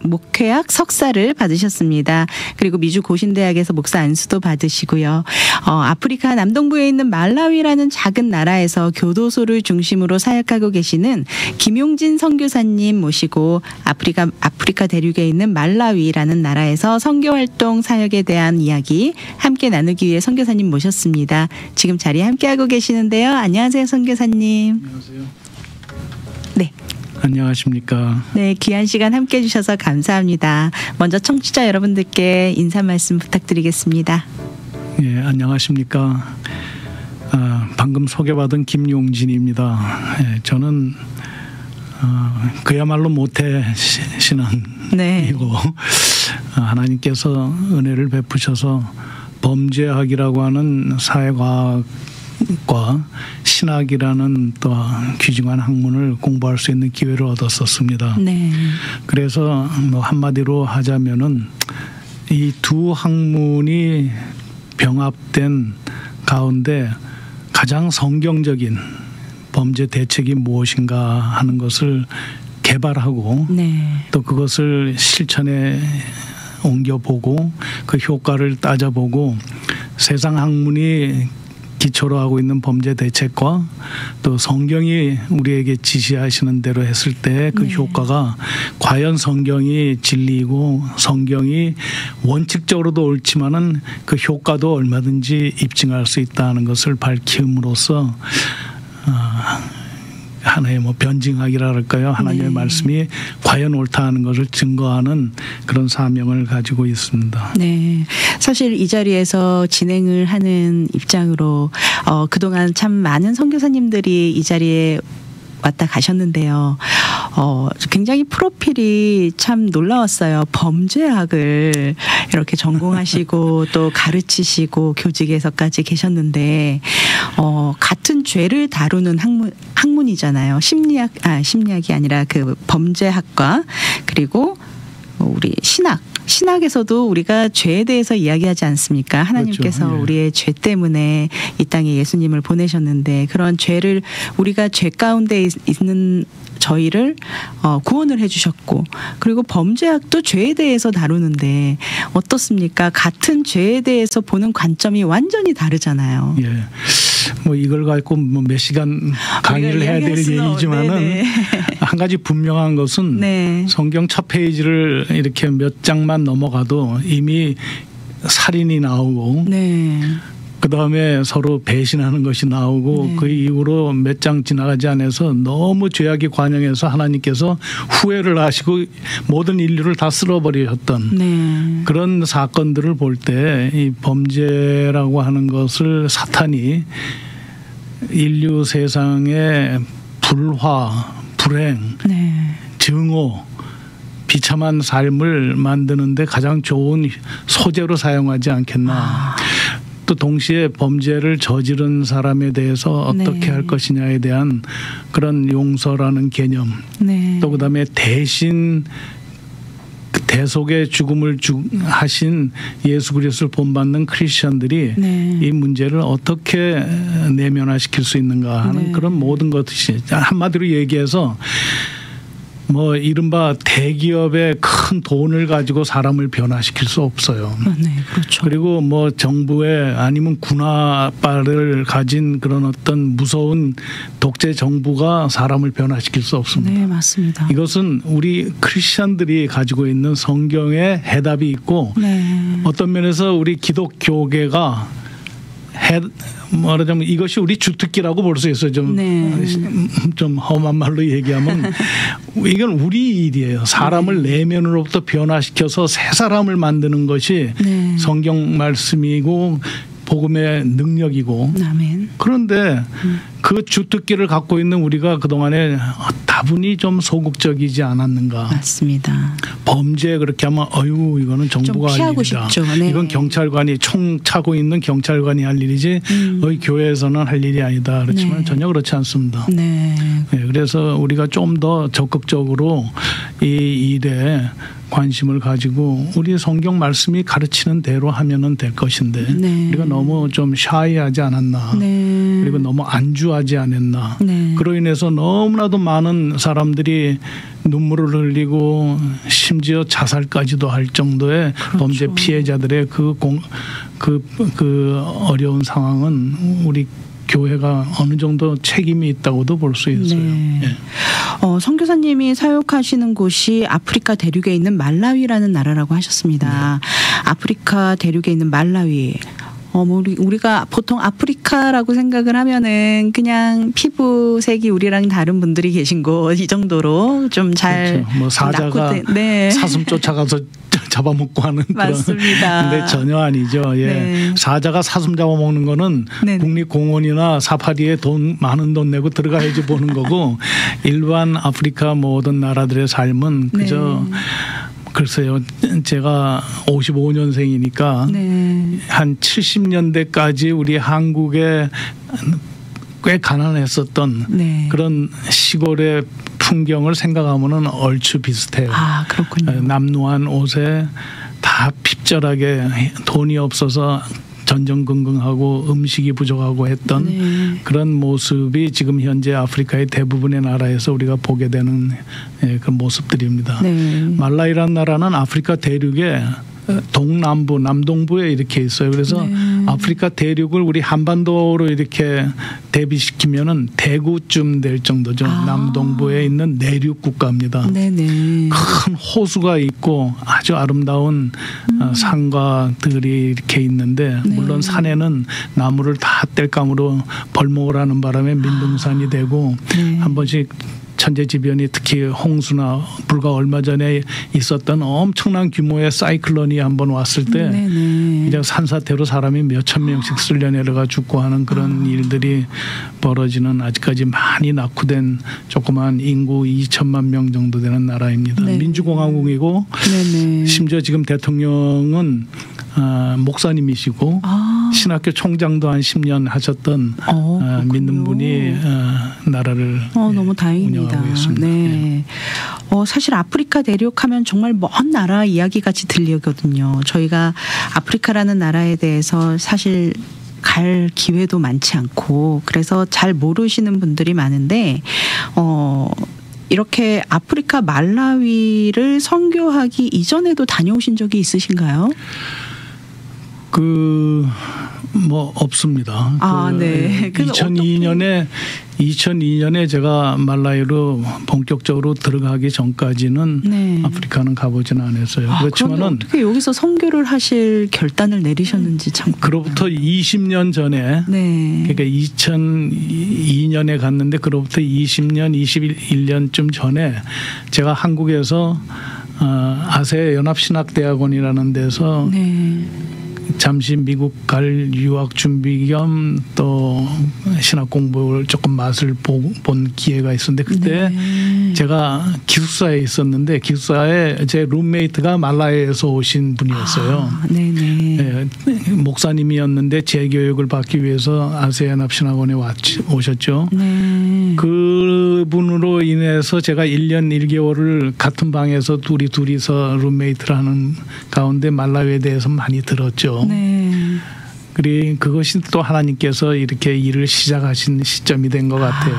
목회학 석사를 받으셨습니다. 그리고 미주 고신대학에서 목사 안수도 받으시고요. 아프리카 남동부에 있는 말라위라는 작은 나라에서 교도소를 중심으로 사역하고 계시는 김용진 선교사님 모시고 아프리카 대륙에 있는 말라위라는 나라에서 선교활동 사역에 대한 이야기 함께 나누기 위해 선교사님 모셨습니다. 지금 자리에 함께하고 계시는데요. 안녕하세요, 선교사님. 안녕하세요. 네. 안녕하십니까. 네, 귀한 시간 함께해 주셔서 감사합니다. 먼저 청취자 여러분들께 인사 말씀 부탁드리겠습니다. 예, 안녕하십니까. 방금 소개받은 김용진입니다. 예, 저는 그야말로 모태 신앙이고 네. 하나님께서 은혜를 베푸셔서 범죄학이라고 하는 사회과학과 신학이라는 또 귀중한 학문을 공부할 수 있는 기회를 얻었었습니다. 네. 그래서 뭐 한마디로 하자면은 이 두 학문이 병합된 가운데 가장 성경적인 범죄 대책이 무엇인가 하는 것을 개발하고 네. 또 그것을 실천에 옮겨보고 그 효과를 따져보고 세상 학문이 기초로 하고 있는 범죄 대책과 또 성경이 우리에게 지시하시는 대로 했을 때 그 네. 효과가 과연 성경이 진리이고 성경이 원칙적으로도 옳지만은 그 효과도 얼마든지 입증할 수 있다는 것을 밝힘으로써 하나의 뭐 변증학이라 할까요? 하나님의 네. 말씀이 과연 옳다는 것을 증거하는 그런 사명을 가지고 있습니다. 네, 사실 이 자리에서 진행을 하는 입장으로 그동안 참 많은 선교사님들이 이 자리에 왔다 가셨는데요. 굉장히 프로필이 참 놀라웠어요. 범죄학을 이렇게 전공하시고 또 가르치시고 교직에서까지 계셨는데 같은 죄를 다루는 학문이잖아요. 심리학이 아니라 그 범죄학과 그리고 우리 신학에서도 우리가 죄에 대해서 이야기하지 않습니까? 하나님께서 그렇죠. 예. 우리의 죄 때문에 이 땅에 예수님을 보내셨는데 그런 죄를 우리가 죄 가운데 있는 저희를 구원을 해주셨고 그리고 범죄학도 죄에 대해서 다루는데 어떻습니까? 같은 죄에 대해서 보는 관점이 완전히 다르잖아요. 예. 뭐 이걸 갖고 뭐 몇 시간 강의를 해야 될 얘기지만은 한 가지 분명한 것은 네. 성경 첫 페이지를 이렇게 몇 장만 넘어가도 이미 살인이 나오고 네. 그다음에 서로 배신하는 것이 나오고 네. 그 이후로 몇 장 지나가지 않아서 너무 죄악이 관영해서 하나님께서 후회를 하시고 모든 인류를 다 쓸어버리셨던 네. 그런 사건들을 볼 때 이 범죄라고 하는 것을 사탄이 인류 세상의 불화, 불행, 네. 증오, 비참한 삶을 만드는데 가장 좋은 소재로 사용하지 않겠나. 또 동시에 범죄를 저지른 사람에 대해서 어떻게 네. 할 것이냐에 대한 그런 용서라는 개념. 네. 또 그다음에 대신 그 대속의 죽음을 하신 예수 그리스도를 본받는 크리스천들이 네. 이 문제를 어떻게 내면화시킬 수 있는가 하는 네. 그런 모든 것이 한마디로 얘기해서 뭐 이른바 대기업의 큰 돈을 가지고 사람을 변화시킬 수 없어요. 네, 그렇죠. 그리고 뭐 정부의 아니면 군화발을 가진 그런 어떤 무서운 독재 정부가 사람을 변화시킬 수 없습니다. 네, 맞습니다. 이것은 우리 크리스천들이 가지고 있는 성경에 해답이 있고 네. 어떤 면에서 우리 기독교계가 말하자면 이것이 우리 주특기라고 볼 수 있어요. 좀 험한 말로 얘기하면 이건 우리 일이에요. 사람을 내면으로부터 변화시켜서 새 사람을 만드는 것이 네. 성경 말씀이고 복음의 능력이고. 아멘. 그런데 그 주특기를 갖고 있는 우리가 그동안에 다분히 좀 소극적이지 않았는가. 맞습니다. 범죄 그렇게 하면 이거는 정부가 할 피하고 일이다. 싶죠. 네. 이건 경찰관이 총 차고 있는 경찰관이 할 일이지 교회에서는 할 일이 아니다. 그렇지만 네. 전혀 그렇지 않습니다. 네. 네, 그래서 우리가 좀 더 적극적으로 이 일에 관심을 가지고 우리 성경 말씀이 가르치는 대로 하면은 될 것인데 네. 우리가 너무 좀 샤이하지 않았나. 네. 그리고 너무 안주하지 실수하지 않았나. 네. 그로 인해서 너무나도 많은 사람들이 눈물을 흘리고 심지어 자살까지도 할 정도의 그렇죠. 범죄 피해자들의 그 어려운 상황은 우리 교회가 어느 정도 책임이 있다고도 볼 수 있어요. 네. 예. 선교사님이 사역하시는 곳이 아프리카 대륙에 있는 말라위라는 나라라고 하셨습니다. 네. 아프리카 대륙에 있는 말라위. 우리가 보통 아프리카라고 생각을 하면은 그냥 피부색이 우리랑 다른 분들이 계신 곳 이 정도로 좀 잘 그렇죠. 뭐 사자가 네. 사슴 쫓아가서 잡아먹고 하는 맞습니다. 그런. 근데 전혀 아니죠. 예. 네. 사자가 사슴 잡아먹는 거는 네네. 국립공원이나 사파리에 많은 돈 내고 들어가야지 보는 거고 일반 아프리카 모든 나라들의 삶은 그저 네. 글쎄요. 제가 55년생이니까 네. 한 70년대까지 우리 한국에 꽤 가난했었던 네. 그런 시골의 풍경을 생각하면은 얼추 비슷해요. 아, 그렇군요. 남루한 옷에 다 핍절하게 돈이 없어서 전전긍긍하고 음식이 부족하고 했던 네. 그런 모습이 지금 현재 아프리카의 대부분의 나라에서 우리가 보게 되는 그 모습들입니다. 네. 말라위라는 나라는 아프리카 대륙에 동남부, 남동부에 이렇게 있어요. 그래서 네. 아프리카 대륙을 우리 한반도로 이렇게 대비시키면은 대구쯤 될 정도죠. 아. 남동부에 있는 내륙 국가입니다. 네네. 큰 호수가 있고 아주 아름다운 산과들이 이렇게 있는데 네. 물론 산에는 나무를 다 뗄감으로 벌목을 하는 바람에 민둥산이 되고 네. 한 번씩 천재지변이 특히 홍수나 불과 얼마 전에 있었던 엄청난 규모의 사이클론이 한번 왔을 때 네네. 그냥 산사태로 사람이 몇천 명씩 쓸려 내려가 죽고 하는 그런 일들이 벌어지는 아직까지 많이 낙후된 조그만 인구 2천만 명 정도 되는 나라입니다. 네. 민주공화국이고 네네. 심지어 지금 대통령은 목사님이시고 신학교 총장도 한 10년 하셨던 믿는 분이 나라를 너무 다행입니다. 운영하고 있습니다. 네. 사실 아프리카 대륙하면 정말 먼 나라 이야기 같이 들리거든요. 저희가 아프리카라는 나라에 대해서 사실 갈 기회도 많지 않고 그래서 잘 모르시는 분들이 많은데 이렇게 아프리카 말라위를 선교하기 이전에도 다녀오신 적이 있으신가요? 없습니다. 네. 2002년에 제가 말라위로 본격적으로 들어가기 전까지는 네. 아프리카는 가보지는 않았어요. 그렇지만은 어떻게 여기서 선교를 하실 결단을 내리셨는지 참. 그로부터 20년 전에 네. 그러니까 2002년에 갔는데 그로부터 20년, 21년쯤 전에 제가 한국에서 아세 연합신학대학원이라는 데서 네. 잠시 미국 갈 유학 준비 겸 또 신학 공부를 조금 맛을 본 기회가 있었는데 그때 네. 제가 기숙사에 있었는데 기숙사에 제 룸메이트가 말라위에서 오신 분이었어요. 네네. 네, 목사님이었는데 재교육을 받기 위해서 아세연합신학원에 오셨죠. 네. 그분으로 인해서 제가 1년 1개월을 같은 방에서 둘이서 룸메이트를 하는 가운데 말라위에 대해서 많이 들었죠. 네. 그리고 그것이 또 하나님께서 이렇게 일을 시작하신 시점이 된 것 같아요.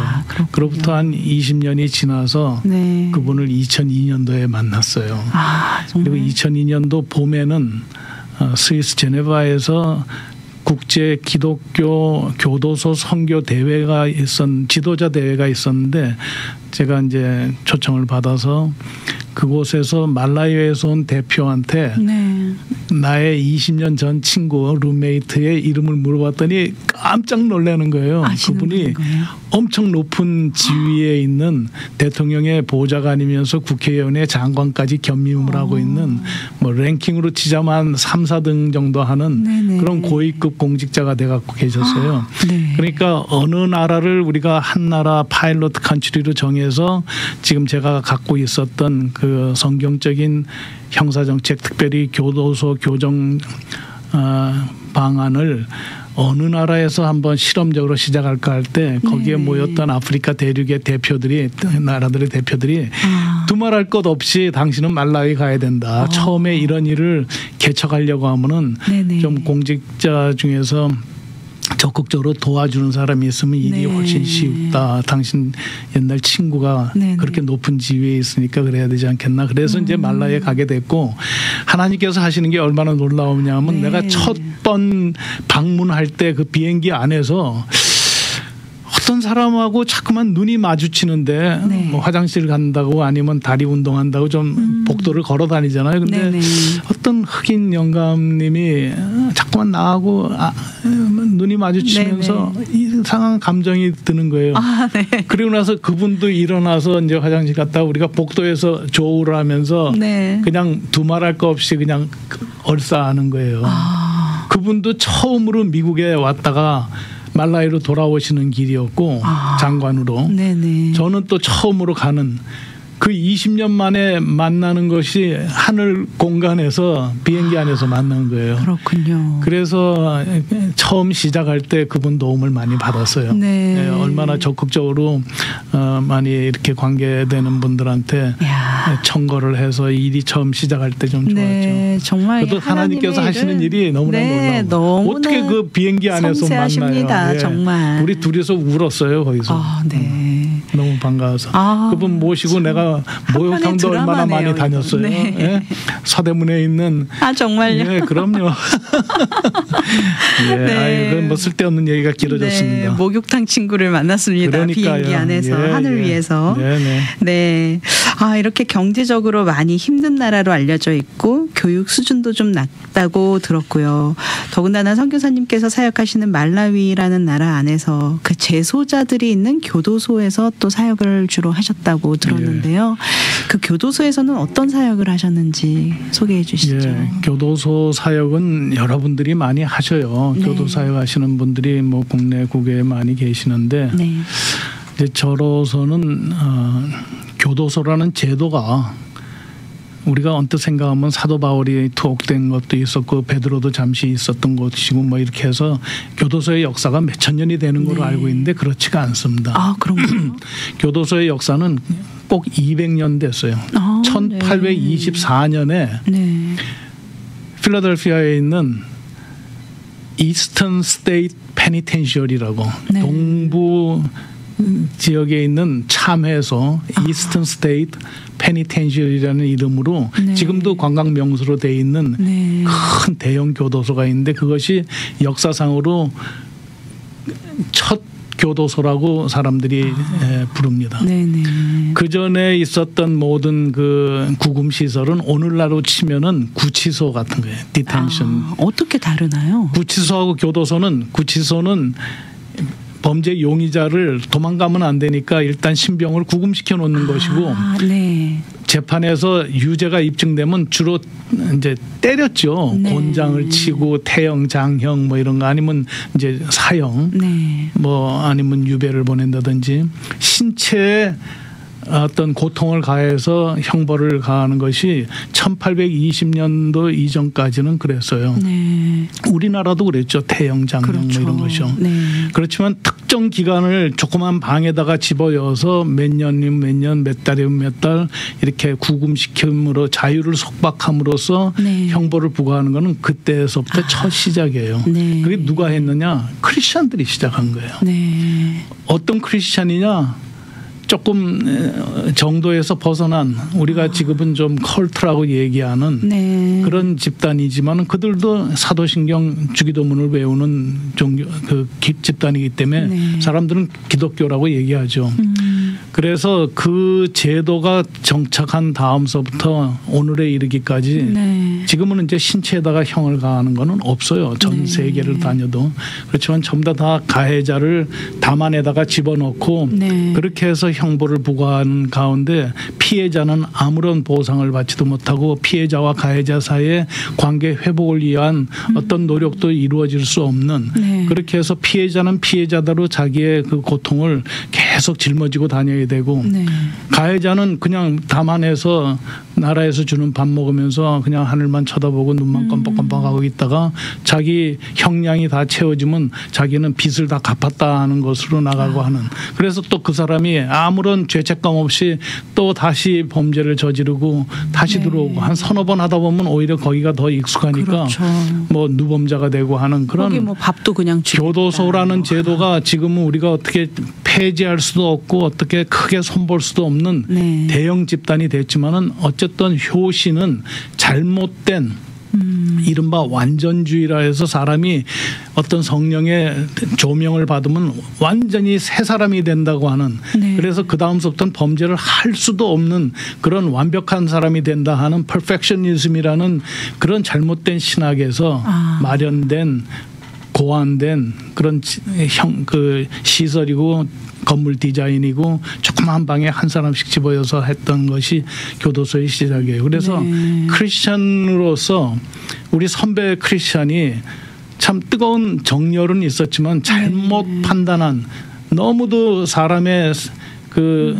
그로부터 한 20년이 지나서 네. 그분을 2002년도에 만났어요. 정말? 그리고 2002년도 봄에는 스위스 제네바에서 국제 기독교 교도소 선교 대회가 지도자 대회가 있었는데 제가 이제 초청을 받아서 그곳에서 말라위에서 온 대표한테 네. 나의 20년 전 친구 룸메이트의 이름을 물어봤더니 깜짝 놀라는 거예요. 그분이 엄청 높은 지위에 있는 대통령의 보좌관이면서 국회의원의 장관까지 겸임을 하고 있는 뭐 랭킹으로 치자면 3, 4등 정도 하는 네네. 그런 고위급 공직자가 돼갖고 계셨어요. 네. 그러니까 어느 나라를 우리가 한 나라 파일럿 컨트리로 정해서 지금 제가 갖고 있었던 그 성경적인 형사정책 특별히 교도소 교정 방안을 어느 나라에서 한번 실험적으로 시작할까 할 때 거기에 모였던 아프리카 대륙의 나라들의 대표들이 두말할 것 없이 당신은 말라위 가야 된다. 처음에 이런 일을 개척하려고 하면은 좀 공직자 중에서 적극적으로 도와주는 사람이 있으면 일이 네. 훨씬 쉽다. 당신 옛날 친구가 네네. 그렇게 높은 지위에 있으니까 그래야 되지 않겠나. 그래서 이제 말라에 가게 됐고 하나님께서 하시는 게 얼마나 놀라우냐면 네. 내가 첫 번 방문할 때 그 비행기 안에서 어떤 사람하고 자꾸만 눈이 마주치는데 네. 뭐 화장실 간다고 아니면 다리 운동한다고 좀 복도를 걸어 다니잖아요. 근데 네네. 어떤 흑인 영감님이 자꾸만 나하고 눈이 마주치면서 이상한 감정이 드는 거예요. 아, 네. 그리고 나서 그분도 일어나서 이제 화장실 갔다가 우리가 복도에서 조우를 하면서 네. 그냥 두말할 거 없이 그냥 얼싸하는 거예요. 아. 그분도 처음으로 미국에 왔다가 말라위로 돌아오시는 길이었고 장관으로 네네. 저는 또 처음으로 가는 그 20년 만에 만나는 것이 하늘 공간에서 비행기 안에서 만난 거예요. 그렇군요. 그래서 처음 시작할 때 그분 도움을 많이 받았어요. 네. 네, 얼마나 적극적으로 많이 이렇게 관계되는 분들한테 야. 청거를 해서 일이 처음 시작할 때 좀 좋았죠. 네, 정말 그래도 하나님께서 하시는 일이 너무나 네, 놀라워. 너무나 어떻게 그 비행기 안에서 섬세하십니다. 만나요? 예. 정말. 우리 둘이서 울었어요 거기서. 아, 네. 너무 반가워서. 아, 그분 모시고 내가 목욕탕도 얼마나 많이 다녔어요. 네. 예? 서대문에 있는. 아, 정말요? 예, 그럼요. 예, 네. 아유, 뭐 쓸데없는 얘기가 길어졌습니다. 네, 목욕탕 친구를 만났습니다. 그러니까요. 비행기 안에서 예, 하늘 예. 위에서. 네네. 네. 아, 이렇게 경제적으로 많이 힘든 나라로 알려져 있고 교육 수준도 좀 낮다고 들었고요. 더군다나 선교사님께서 사역하시는 말라위라는 나라 안에서 그 재소자들이 있는 교도소에서 또 사역을 주로 하셨다고 들었는데요. 그 교도소에서는 어떤 사역을 하셨는지 소개해 주시죠. 예, 교도소 사역은 여러분들이 많이 하셔요. 네. 교도 사역하시는 분들이 뭐 국내 국외에 많이 계시는데 네. 이제 저로서는 교도소라는 제도가 우리가 언뜻 생각하면 사도 바울이 투옥된 것도 있었고 베드로도 잠시 있었던 것이고 뭐 이렇게 해서 교도소의 역사가 몇천 년이 되는 걸로 네. 알고 있는데 그렇지가 않습니다. 아, 그런가요? 교도소의 역사는 꼭 200년 됐어요. 아, 1824년에 네. 필라델피아에 있는 이스턴 스테이트 페니텐셔리라고 네. 동부 지역에 있는 참회소 이스턴 스테이트 페니텐셔리라는 이름으로 네. 지금도 관광 명소로 돼 있는 네. 큰 대형 교도소가 있는데 그것이 역사상으로 첫 교도소라고 사람들이 부릅니다. 네네. 그 전에 있었던 모든 그 구금 시설은 오늘날로 치면은 구치소 같은 거예요. 디텐션. 아, 어떻게 다르나요? 구치소하고 교도소는 구치소는 범죄 용의자를 도망가면 안 되니까 일단 신병을 구금시켜 놓는 것이고 네. 재판에서 유죄가 입증되면 주로 이제 때렸죠. 네. 곤장을 치고 태형, 장형 뭐 이런 거 아니면 이제 사형 네. 뭐 아니면 유배를 보낸다든지 신체에 어떤 고통을 가해서 형벌을 가하는 것이 1820년도 이전까지는 그랬어요. 네. 우리나라도 그랬죠. 태형, 장형 그렇죠. 뭐 이런 것이요. 네. 그렇지만 특정 기간을 조그만 방에다가 집어여서 몇 년이면 몇 년, 몇 달이면 몇 달 이렇게 구금시킴으로 자유를 속박함으로써 네. 형벌을 부과하는 것은 그때서부터 첫 시작이에요. 네. 그게 누가 했느냐? 크리스찬들이 시작한 거예요. 네. 어떤 크리스찬이냐? 조금 정도에서 벗어난 우리가 지금은 좀 컬트라고 얘기하는 네. 그런 집단이지만 그들도 사도신경 주기도문을 외우는 종교 그 집단이기 때문에 네. 사람들은 기독교라고 얘기하죠. 그래서 그 제도가 정착한 다음서부터 오늘에 이르기까지 네. 지금은 이제 신체에다가 형을 가하는 거는 없어요. 전 네. 세계를 다녀도. 그렇지만 전부 다 가해자를 담안에다가 집어넣고 네. 그렇게 해서 형벌을 부과하는 가운데 피해자는 아무런 보상을 받지도 못하고 피해자와 가해자 사이의 관계 회복을 위한 어떤 노력도 이루어질 수 없는 네. 그렇게 해서 피해자는 피해자대로 자기의 그 고통을 계속 짊어지고 다녀야 되고 네. 가해자는 그냥 담안해서 나라에서 주는 밥 먹으면서 그냥 하늘만 쳐다보고 눈만 껌뻑껌뻑하고 있다가 자기 형량이 다 채워지면 자기는 빚을 다 갚았다 하는 것으로 나가고 하는. 그래서 또 그 사람이 아무런 죄책감 없이 또 다시 범죄를 저지르고 다시 네. 들어오고 한 서너 번 하다 보면 오히려 거기가 더 익숙하니까 그렇죠. 뭐 누범자가 되고 하는 그런 거기 뭐 밥도 그냥 교도소라는 제도가 지금은 우리가 어떻게 폐지할 수도 없고 어떻게 크게 손볼 수도 없는 네. 대형 집단이 됐지만은 어쨌든 효시는 잘못된 이른바 완전주의라 해서 사람이 어떤 성령의 조명을 받으면 완전히 새 사람이 된다고 하는 네. 그래서 그 다음부터는 범죄를 할 수도 없는 그런 완벽한 사람이 된다 하는 퍼펙셔니즘이라는 그런 잘못된 신학에서 마련된 고안된 그런 그 시설이고 건물 디자인이고 조그마한 방에 한 사람씩 집어여서 했던 것이 교도소의 시작이에요. 그래서 네. 크리스천으로서 우리 선배 크리스천이 참 뜨거운 정열은 있었지만 잘못 판단한 너무도 사람의 그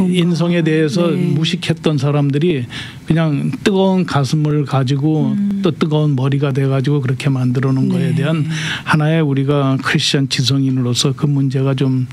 인성에 대해서 네. 무식했던 사람들이 그냥 뜨거운 가슴을 가지고 또 뜨거운 머리가 돼가지고 그렇게 만들어 놓은 네. 거에 대한 하나의 우리가 크리스천 지성인으로서 그 문제가 좀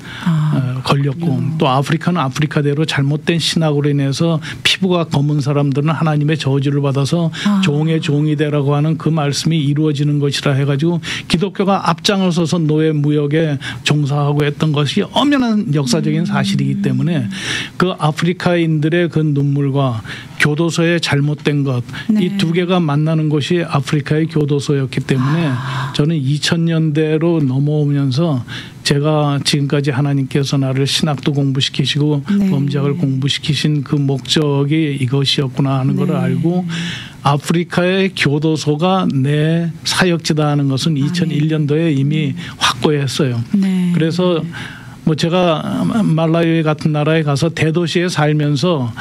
걸렸고 또 아프리카는 아프리카대로 잘못된 신학으로 인해서 피부가 검은 사람들은 하나님의 저주를 받아서 종의 종이 되라고 하는 그 말씀이 이루어지는 것이라 해가지고 기독교가 앞장을 서서 노예 무역에 종사하고 했던 것이 엄연한 역사적인 사실이기 때문에 그 아프리카인들의 그 눈물과 교도소의 잘못된 것, 네. 이 두 개가 만나는 곳이 아프리카의 교도소였기 때문에 저는 2000년대로 넘어오면서 제가 지금까지 하나님께서 나를 신학도 공부시키시고 네. 범죄학을 공부시키신 그 목적이 이것이었구나 하는 네. 걸 알고 아프리카의 교도소가 내 사역지다 하는 것은 2001년도에 이미 확고했어요. 네. 그래서 뭐 제가 말라위 같은 나라에 가서 대도시에 살면서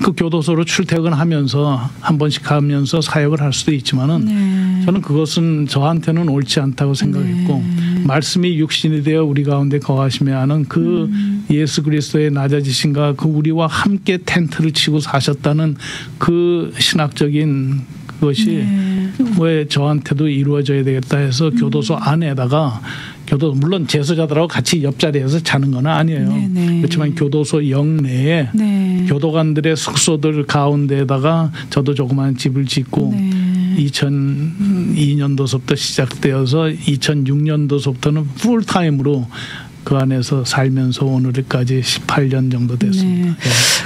그 교도소로 출퇴근하면서 한 번씩 가면서 사역을 할 수도 있지만은 네. 저는 그것은 저한테는 옳지 않다고 생각했고 말씀이 육신이 되어 우리 가운데 거하시며 하는 그 예수 그리스도의 낮아지신가 그 우리와 함께 텐트를 치고 사셨다는 그 신학적인 그것이 왜 저한테도 이루어져야 되겠다 해서 교도소 안에다가 물론 재소자들하고 같이 옆자리에서 자는 건 아니에요. 네네. 그렇지만 교도소 영내에 네. 교도관들의 숙소들 가운데에다가 저도 조그만 집을 짓고 네. 2002년도서부터 시작되어서 2006년도서부터는 풀타임으로 그 안에서 살면서 오늘까지 18년 정도 됐습니다. 네.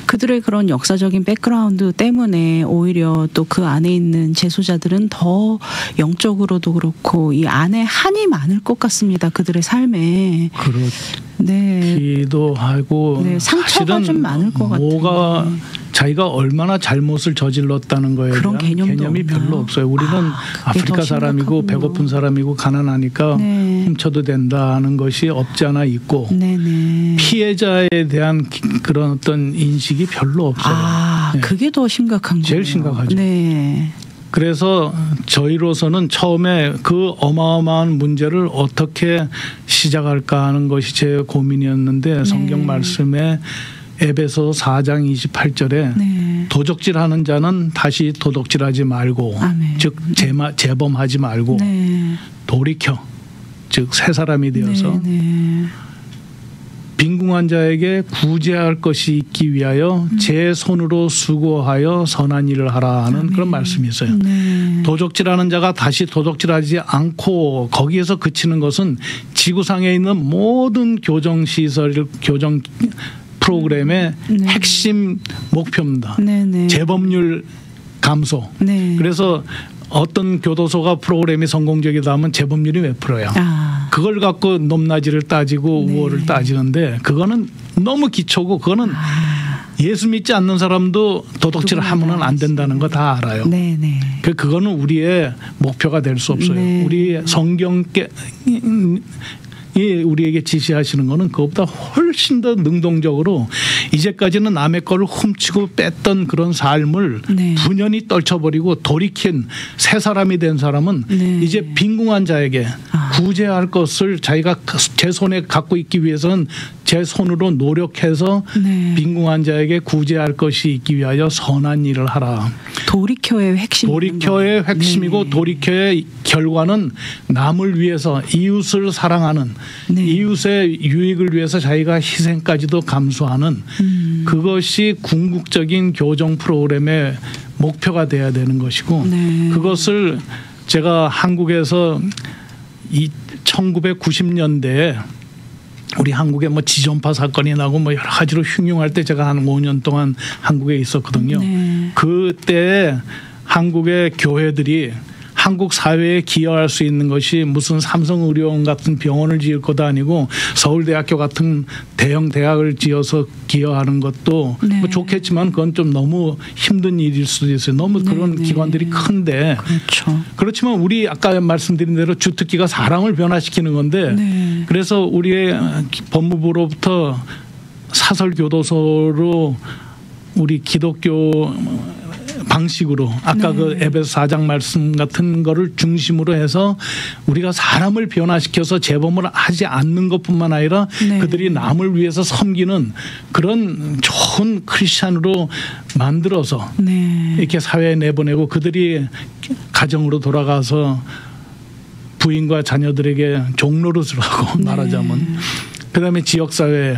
그들의 그런 역사적인 백그라운드 때문에 오히려 또 그 안에 있는 재소자들은 더 영적으로도 그렇고 이 안에 한이 많을 것 같습니다. 그들의 삶에. 네. 그렇기도 하고 네. 상처가 좀 많을 것 같아요. 뭐가 자기가 얼마나 잘못을 저질렀다는 거에 그런 대한 개념이 없나요? 별로 없어요. 우리는 아프리카 사람이고 배고픈 사람이고 가난하니까 네. 훔쳐도 된다는 것이 없지 않아 있고 네네. 피해자에 대한 그런 어떤 인식이 별로 없어요. 네. 그게 더 심각한 거예요. 제일 심각하죠. 네. 그래서 저희로서는 처음에 그 어마어마한 문제를 어떻게 시작할까 하는 것이 제 고민이었는데 성경 말씀에 에베소 4장 28절에 네. 도적질하는 자는 다시 도둑질하지 말고 아멘. 즉 재범하지 말고 네. 돌이켜 즉 새 사람이 되어서 네. 빈궁한 자에게 구제할 것이 있기 위하여 제 손으로 수고하여 선한 일을 하라 하는 그런 말씀이 있어요. 네. 도적질하는 자가 다시 도적질하지 않고 거기에서 그치는 것은 지구상에 있는 모든 교정시설, 교정 프로그램의 핵심 목표입니다. 네네. 재범률 감소. 네. 그래서 어떤 교도소가 프로그램이 성공적이다 하면 재범률이 몇 프로야. 그걸 갖고 높낮이를 따지고 우월을 따지는데 그거는 너무 기초고 그거는 예수 믿지 않는 사람도 도둑질을 하면 안 된다는 거 다 알아요. 네네. 그거는 우리의 목표가 될 수 없어요. 네. 우리 성경께 우리에게 지시하시는 거는 그것보다 훨씬 더 능동적으로 이제까지는 남의 거를 훔치고 뺐던 그런 삶을 분연히 떨쳐버리고 돌이킨 새 사람이 된 사람은 이제 빈궁한 자에게 구제할 것을 자기가 제 손에 갖고 있기 위해서는 제 손으로 노력해서 네. 빈궁한 자에게 구제할 것이 있기 위하여 선한 일을 하라. 돌이켜의 핵심. 돌이켜의 핵심이고 네. 돌이켜의 결과는 남을 위해서 이웃을 사랑하는 네. 이웃의 유익을 위해서 자기가 희생까지도 감수하는 그것이 궁극적인 교정 프로그램의 목표가 돼야 되는 것이고 네. 그것을 제가 한국에서 1990년대에 우리 한국에 뭐 지존파 사건이 나고 뭐 여러 가지로 흉흉할 때 제가 한 5년 동안 한국에 있었거든요. 네. 그때 한국의 교회들이 한국 사회에 기여할 수 있는 것이 무슨 삼성의료원 같은 병원을 지을 것도 아니고 서울대학교 같은 대형 대학을 지어서 기여하는 것도 네. 뭐 좋겠지만 그건 좀 너무 힘든 일일 수도 있어요. 너무 그런 네. 기관들이 큰데 그렇죠. 그렇지만 우리 아까 말씀드린 대로 주특기가 사람을 변화시키는 건데 네. 그래서 우리의 법무부로부터 사설교도소로 우리 기독교 방식으로 아까 네. 그 에베소 4장 말씀 같은 거를 중심으로 해서 우리가 사람을 변화시켜서 재범을 하지 않는 것뿐만 아니라 네. 그들이 남을 위해서 섬기는 그런 좋은 크리스찬으로 만들어서 네. 이렇게 사회에 내보내고 그들이 가정으로 돌아가서 부인과 자녀들에게 종노릇을 하고 네. 말하자면 그다음에 지역사회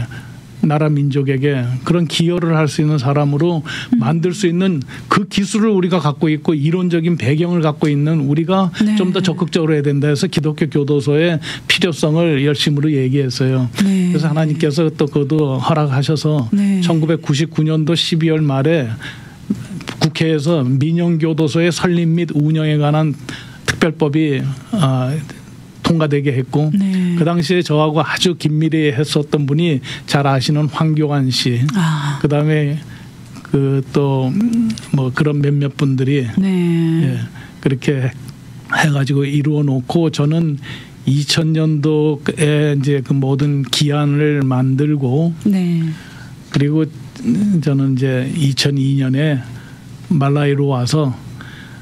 나라 민족에게 그런 기여를 할 수 있는 사람으로 만들 수 있는 그 기술을 우리가 갖고 있고 이론적인 배경을 갖고 있는 우리가 네. 좀 더 적극적으로 해야 된다 해서 기독교 교도소의 필요성을 열심으로 얘기했어요. 네. 그래서 하나님께서 또 그것도 허락하셔서 네. 1999년도 12월 말에 국회에서 민영교도소의 설립 및 운영에 관한 특별법이 통과되게 했고 네. 그 당시에 저하고 아주 긴밀히 했었던 분이 잘 아시는 황교안 씨 그다음에 그 또 뭐 그런 몇몇 분들이 네. 예, 그렇게 해가지고 이루어 놓고 저는 2000년도에 이제 그 모든 기한을 만들고 네. 그리고 저는 이제 2002년에 말라위로 와서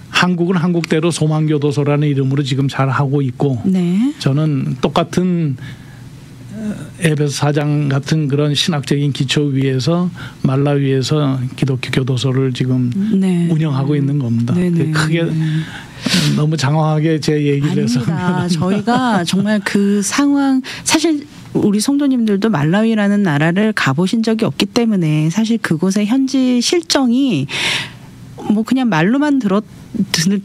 한국은 한국대로 소망교도소라는 이름으로 지금 잘 하고 있고 네. 저는 똑같은 에베소 4장 같은 그런 신학적인 기초 위에서 말라위에서 기독교 교도소를 지금 네. 운영하고 있는 겁니다. 네네. 크게 너무 장황하게 제 얘기를 해서 아닙니다. 저희가 정말 그 상황 사실 우리 성도님들도 말라위라는 나라를 가보신 적이 없기 때문에 사실 그곳의 현지 실정이 뭐 그냥 말로만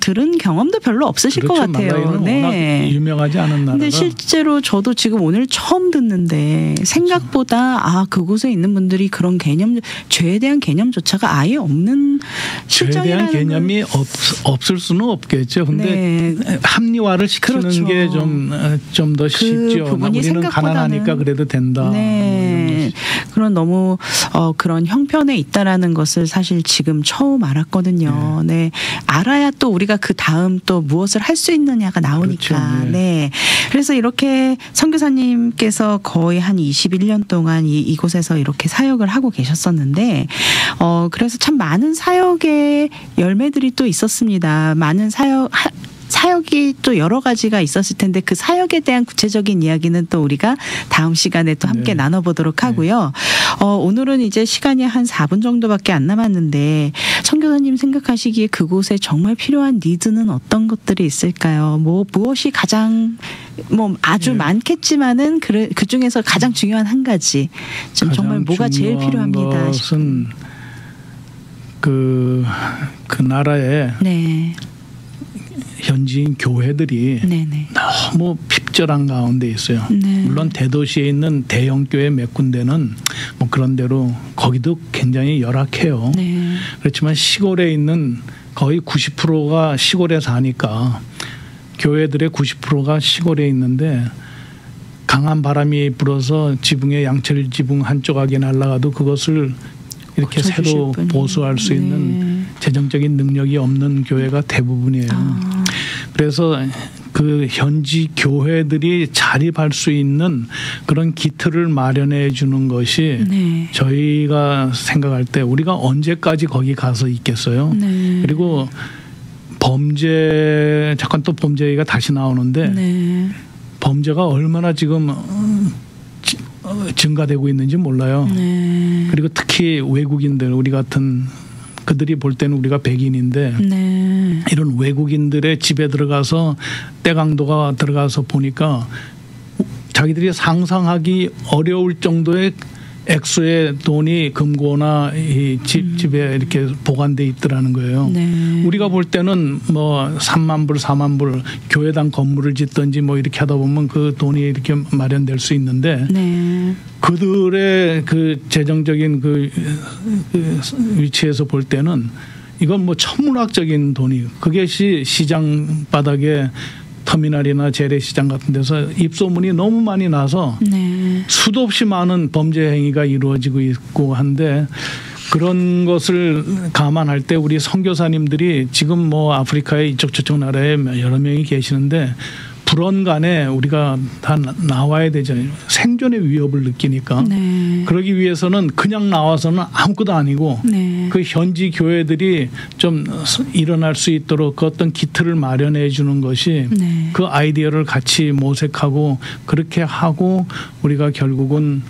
들은 경험도 별로 없으실 그렇죠. 것 같아요. 말라위는 워낙 유명하지 않은 나라라. 근데 실제로 저도 지금 오늘 처음 듣는데 생각보다 그곳에 있는 분들이 그런 개념, 죄에 대한 개념조차가 아예 없는 실정이라는 죄에 대한 개념이 없을 수는 없겠죠. 근데 네. 합리화를 시키는 그렇죠. 게 좀 더 쉽죠. 부분이 우리는 가난하니까 그래도 된다. 네. 그런 너무 그런 형편에 있다라는 것을 사실 지금 처음 알았거든요. 네. 알아야 또 우리가 그 다음 또 무엇을 할 수 있느냐가 나오니까. 그렇죠. 네. 그래서 이렇게 선교사님께서 거의 한 21년 동안 이곳에서 이렇게 사역을 하고 계셨었는데, 그래서 참 많은 사역의 열매들이 또 있었습니다. 많은 사역이 또 여러 가지가 있었을 텐데 그 사역에 대한 구체적인 이야기는 또 우리가 다음 시간에 또 함께 나눠보도록 하고요. 오늘은 이제 시간이 한 4분 정도밖에 안 남았는데 선교사님 생각하시기에 그곳에 정말 필요한 니드는 어떤 것들이 있을까요? 무엇이 가장 아주 많겠지만은 그 중에서 가장 중요한 한 가지 좀 정말 뭐가 제일 필요합니다. 것은 그 나라에 네. 현지인 교회들이 네네. 너무 핍절한 가운데 있어요. 네. 물론 대도시에 있는 대형 교회 몇 군데는 뭐 그런 대로 거기도 굉장히 열악해요. 네. 그렇지만 시골에 있는 거의 90%가 시골에 사니까 교회들의 90%가 시골에 있는데 강한 바람이 불어서 지붕의 양철 지붕 한조각이 날아가도 그것을 이렇게 새로 보수할 수 있는 재정적인 능력이 없는 교회가 대부분이에요. 그래서 그 현지 교회들이 자립할 수 있는 그런 기틀을 마련해 주는 것이 저희가 생각할 때 우리가 언제까지 거기 가서 있겠어요. 그리고 잠깐 또 범죄 얘기가 다시 나오는데 범죄가 얼마나 지금 증가되고 있는지 몰라요. 네. 그리고 특히 외국인들 우리 같은 그들이 볼 때는 우리가 백인인데 네. 이런 외국인들의 집에 들어가서 때강도가 들어가서 보니까 자기들이 상상하기 어려울 정도의 액수의 돈이 금고나 이 집에 이렇게 보관돼 있더라는 거예요. 네. 우리가 볼 때는 뭐 3만 불, 4만 불 교회당 건물을 짓든지 뭐 이렇게 하다 보면 그 돈이 이렇게 마련될 수 있는데 네. 그들의 그 재정적인 그 위치에서 볼 때는 이건 뭐 천문학적인 돈이 그게 시장 바닥에 터미널이나 재래시장 같은 데서 입소문이 너무 많이 나서 네. 수도 없이 많은 범죄 행위가 이루어지고 있고 한데 그런 것을 감안할 때 우리 선교사님들이 지금 뭐 아프리카의 이쪽 저쪽 나라에 여러 명이 계시는데 불언간에 우리가 다 나와야 되잖아요. 생존의 위협을 느끼니까. 네. 그러기 위해서는 그냥 나와서는 아무것도 아니고 네. 그 현지 교회들이 좀 일어날 수 있도록 그 어떤 기틀을 마련해 주는 것이 네. 그 아이디어를 같이 모색하고 그렇게 하고 우리가 결국은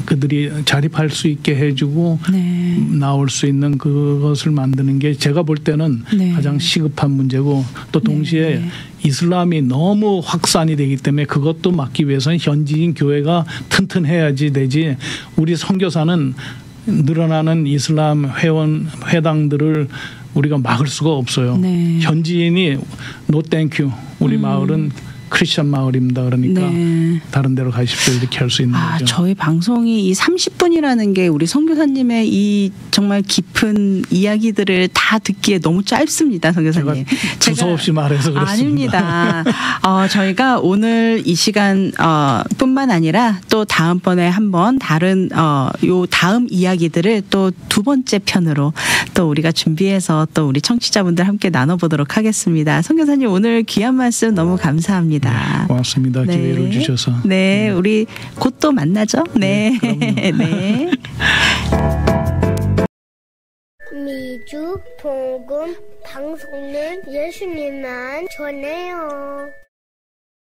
그들이 자립할 수 있게 해주고 네. 나올 수 있는 그것을 만드는 게 제가 볼 때는 네. 가장 시급한 문제고 또 동시에 네. 이슬람이 너무 확산이 되기 때문에 그것도 막기 위해서는 현지인 교회가 튼튼해야지 되지 우리 선교사는 늘어나는 이슬람 회당들을 우리가 막을 수가 없어요. 네. 현지인이 노 땡큐 우리 마을은 크리스천 마을입니다. 그러니까 네. 다른 데로 가십시오. 이렇게 할 수 있는 거죠. 저희 방송이 이 30분이라는 게 우리 선교사님의 이 정말 깊은 이야기들을 다 듣기에 너무 짧습니다. 선교사님. 제가 두서없이 말해서 그렇습니다. 아닙니다. 저희가 오늘 이 시간 뿐만 아니라 또 다음번에 한번 다른 요 다음 이야기들을 또 두 번째 편으로 또 우리가 준비해서 또 우리 청취자분들 함께 나눠보도록 하겠습니다. 선교사님 오늘 귀한 말씀 너무 감사합니다. 네, 고맙습니다. 네. 기회를 주셔서. 네, 우리 곧 또 만나죠. 네. 네. 미주 복음 방송은 예수님만 전해요.